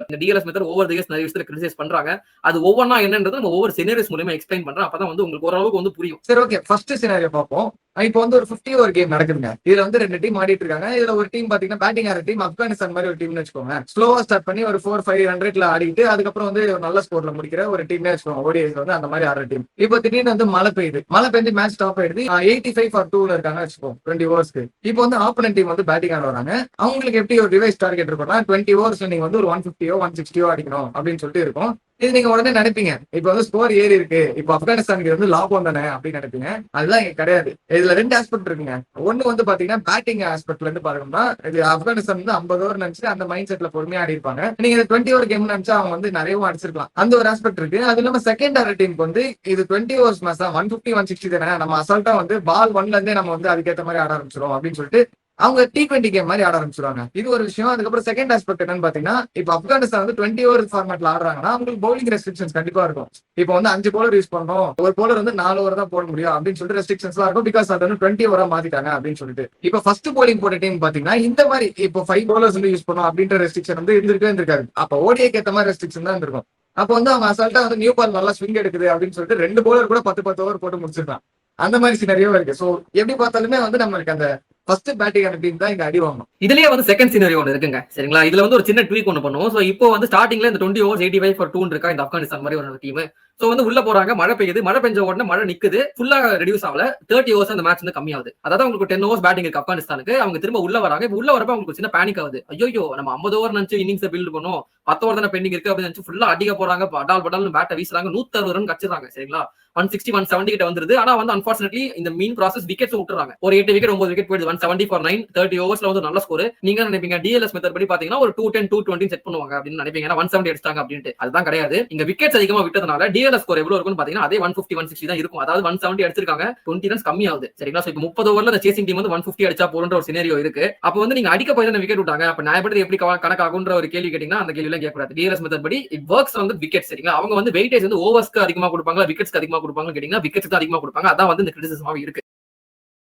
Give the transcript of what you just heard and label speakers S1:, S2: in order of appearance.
S1: இந்த TLS method over the years நிறைய விஷயத்துல கிரிட்டிசைஸ் பண்றாங்க. அது ஒவ்வொன்னா என்னன்றது நம்ம ஒவ்வொரு சினாரியோஸ் மூலமா எக்ஸ்பிளைன் பண்றோம். அப்பதான் வந்து உங்களுக்கு ஓரளவுக்கு வந்து புரியும்.
S2: சரி, ஓகே. ஃபர்ஸ்ட் சினாரியோ பார்ப்போம். இப்போ வந்து ஒரு 50 ஓவர் கேம் நடக்குதுங்க. இதுல வந்து 2 டீம் ஆடிட்டு இருக்காங்க. இதுல ஒரு டீம் பாத்தீங்கன்னா பேட்டிங் ஆடுற டீம் ஆப்கானிஸ்தான் மாதிரி ஒரு டீம்னு வச்சுக்கோங்க. ஸ்லோவா ஸ்டார்ட் பண்ணி ஒரு 4-5 ஆடிட்டு அதுக்கப்புறம் வந்து ஒரு நல்ல ஸ்கோர்ல முடிக்கிற ஒரு டீம்னே வச்சுக்கோங்க. ஓடிஐஸ் வந்து அந்த மாதிரி ஆடுற டீம். இப்போ திடீர்னு வந்து மழை பெய்யுது. மழை பெஞ்சு மேட்ச் ஸ்டாப் ஆயிடுது. 85-2 இருக்காங்க வச்சுக்கோம் 20 ஓவர்ஸ்க்கு. இப்போ வந்து ஆப்போனன்ட் டீம் வந்து பேட்டிங் ஆட வராங்க. அவங்களுக்கு எப்படி ஒரு ரிவைஸ் டார்கெட் இருக்கும்னா 20 ஓவர்ஸ்ல நீங்க வந்து ஒரு 150 160 அடிக்கணும் அப்படின்னு சொல்லிட்டு இருக்கும். இது நீங்க உடனே நினைப்பீங்க, இப்ப வந்து ஸ்கோர் ஏறி இருக்கு, இப்ப ஆப்கானிஸ்தானுக்கு வந்து லாபம் தானே அப்படின்னு நினைப்பீங்க. அதுதான் இங்க கிடையாது. இதுல 2 ஆஸ்பெக்ட் இருக்குங்க. ஒண்ணு வந்து பாத்தீங்கன்னா பேட்டிங் ஆஸ்பெக்ட்ல இருந்து பாருங்கன்னா, இது ஆப்கானிஸ்தான் வந்து 50 ஓவர் நினைச்சு அந்த மைண்ட் செட்ல பொறுமையா ஆடி இருப்பாங்க. நீங்க இந்த 20 ஓவர் கேம் நினைச்சா அவங்க வந்து நிறையவும் அடிச்சிருக்கலாம். அந்த ஒரு ஆஸ்பெக்ட் இருக்கு. அது இல்லாம செகண்ட் ஆர் டீமுக்கு வந்து இது 20 ஓவர்ஸ் மேட்ச் தான், 150 160 தானே, நம்ம அசால்ட்டா வந்து பால் 1ல இருந்தே நம்ம வந்து அதுக்கேற்ற மாதிரி ஆட ஆரம்பிச்சிடும் அப்படின்னு சொல்லிட்டு அவங்க T20 கேம் மாதிரி ஆட ஆரம்பிச்சிருவாங்க. இது ஒரு விஷயம். அதுக்கப்புறம் செகண்ட் ஆஸ்பெக்ட் என்னன்னு பாத்தீங்கன்னா, இப்ப ஆப்கானிஸ்தான் வந்து 20 ஓவர் ஃபார்மேட்ல ஆடுறாங்கன்னா அவங்களுக்கு பவுலிங் ரெஸ்ட்ரிக்ஷன்ஸ் கண்டிப்பா இருக்கும். இப்போ வந்து 5 பவுலர் யூஸ் பண்றோம், ஒரு பவுலர் வந்து 4 ஓவர் தான் போட முடியும் அப்படின்னு சொல்லிட்டு ரெஸ்ட்ரிக்ஷன்ஸ் இருக்கும். பிகாஸ் அது வந்து 20 ஓவரா மாத்திட்டாங்க அப்படின்னு சொல்லிட்டு. இப்ப ஃபர்ஸ்ட் போலிங் போட்ட டீம் பாத்தீங்கன்னா இந்த மாதிரி இப்போ 5 பவுலர்ஸ் வந்து யூஸ் பண்ணோம் அப்படின்ற ரெஸ்ட்ரிக்ஷன் வந்து இருந்திருக்காது. அப்ப ஓடிஐக்கு ஏற்ற மாதிரி ரெஸ்ட்ரிக்ஷன் தான் இருந்திருக்கும். அப்போ வந்து அவங்க அசால்ட்டா வந்து நியூ பால் நல்லா ஸ்விங் எடுக்குது அப்படின்னு சொல்லிட்டு 2 பவுலர் கூட 10 ஓவர் போட்டு முடிச்சிருக்கான். அந்த மாதிரி சினரியோ இருக்கு. சோ எப்படி பார்த்தாலுமே வந்து நம்மளுக்கு அந்த ஃபர்ஸ்ட் பேட்டிங் ஆன டீம் தான் இங்க அடி வாங்கணும்.
S1: இதுலயே வந்து செகண்ட் சினாரியோ ஒன்று இருக்குங்க. சரிங்களா? இதுல வந்து ஒரு சின்ன ட்வீக் ஒன்று பண்ணுவோம். ஸோ இப்போ வந்து ஸ்டார்டிங்ல இந்த 20 ஓவர்ஸ் 85-2 இருக்கா இந்த ஆப்கானிஸ்தான் மாதிரி ஒரு டீம். சோ வந்து உள்ள போறாங்க, மழை பெய்யுது. மழை பெஞ்ச உடனே மழை நிக்குது. ஃபுல்லா ரெடியூஸ் ஆகல. 30 ஓவர்ஸ் அந்த மேட்ச் வந்து கம்மியாகுது. அதாவது உங்களுக்கு 10 ஓவர்ஸ் பேட்டிங் இருக்கு ஆப்கானிஸ்தானுக்கு. அவங்க திரும்ப உள்ள வராங்க. இப்போ உள்ள வரப்ப அவங்களுக்கு சின்ன பேனிக் ஆகுது. ஐயோ நம்ம 50 ஓவர் நினைச்சு இன்னிங்ஸ் பில்ட் பண்ணோம். 10 ஓவர் தானே பெண்டிங் இருக்கு அப்படின்னு நினைச்சு ஃபுல்லா அடிக்க போறாங்க. படால் படால்னு பேட்டை வீசுறாங்க. 160 ரன் கச்சிடுறாங்க. சரிங்களா? 160 170 கிட்ட வந்துருது. ஆனா வந்து அன்பார்ச்சுனேட்லி இந்த மீன் ப்ராசஸ் விக்கெட்ஸ் விட்டுறாங்க. ஒரு 8 விக்கெட் 9 விக்கெட் போயிடுது. 170 for 9 30 ஓவர்ஸ்ல வந்து நல்ல ஸ்கோர். நீங்க நினைப்பீங்க டிஎல்எஸ் மெத்தட் படி பாத்தீங்கன்னா ஒரு 210 220 செட் பண்ணுவாங்க அப்படின்னு நினைப்பீங்க. 170 அடிச்சாங்க அப்படின்ட்டு. அதுதான் கிடையாது. இங்க விக்கெட்ஸ் அதிகமா விட்டதுனால டிஎல்எஸ் ஸ்கோர் எவ்வளவு இருக்கும்னு பாத்தீங்கன்னா அதே 150 160 தான் இருக்கும். அதாவது 170 அடிச்சிருக்காங்க, 20 ரன்ஸ் கம்மி ஆகுது. சரிங்களா? சோ இப்போ 30 ஓவர்ல அந்த சேசிங் டீம் வந்து 150 அடிச்சா போறன்ற ஒரு சினாரியோ இருக்கு. அப்ப வந்து நீங்க அடிக்க போய் தான் விக்கெட் விட்டாங்க. அப்ப நியாயப்படி எப்படி கணக்காகுன்ற ஒரு கேள்வி கேட்டீங்கன்னா அந்த கேள்வி எல்லாம் கேட்கக்கூடாது. டிஎல்எஸ் மெத்தட் படி இட் வர்க்ஸ் வந்து விக்கெட். சரிங்களா? அவங்க வந்து வெயிட்டேஜ் வந்து ஓவர்ஸ்க்கு அதிகமா கொடுப்பாங்க, விக்கெட்ஸ்க்கு அதிகமா கொடுப்பாங்க கேட்டீங்கன்னா விக்கெட்ஸ் தான் அதிகமா கொடுப்பாங்க. அதான் வந்து இந்த கிரிட்டிசிசமாவே இருக்கு.